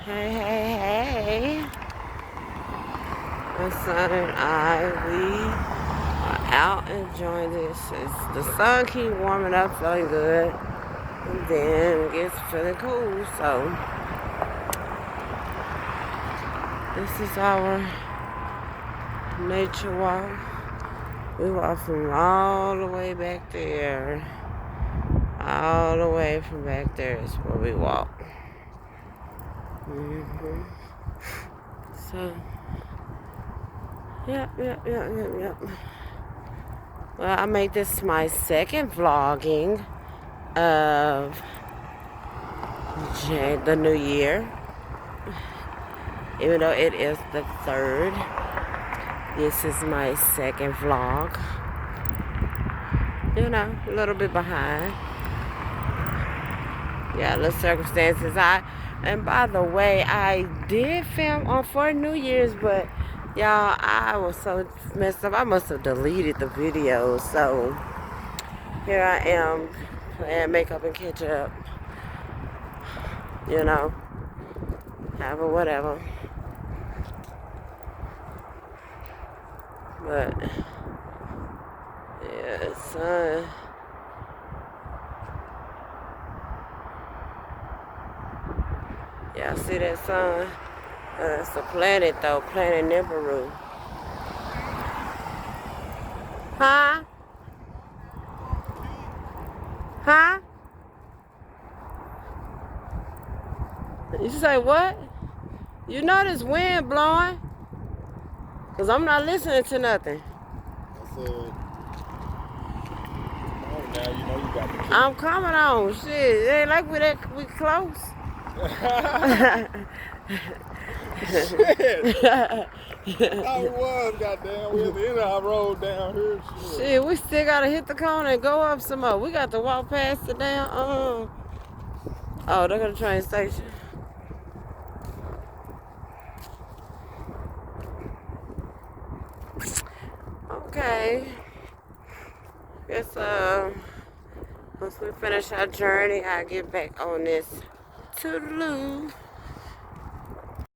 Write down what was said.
Hey, hey, hey. My son and I, we are out enjoying this. The sun keep warming up, feeling good. And then it gets feeling cool. So this is our nature walk. We walk from all the way back there. All the way from back there is where we walk. So, yep. Well, I made this my second vlogging of the new year. Even though it is the 3rd, this is my second vlog. You know, a little bit behind. Yeah, little circumstances. And by the way, I did film on for New Year's, but y'all, I was so messed up. I must have deleted the video. So here I am playing makeup and catch up. You know, have a whatever. But yeah, son. Y'all see that sun? It's a planet though, planet Nibiru. Huh? Huh? You say what? You know this wind blowing? Cause I'm not listening to nothing. I said, oh, now you know you got the key. I'm coming on. Shit, it ain't like we close. Shit. I was, goddamn. We at the end of our road down here. Shit, we still gotta hit the corner and go up some more. We got to walk past the damn, oh, they're gonna train station. Okay. Guess, once we finish our journey, I'll get back on this toodaloo.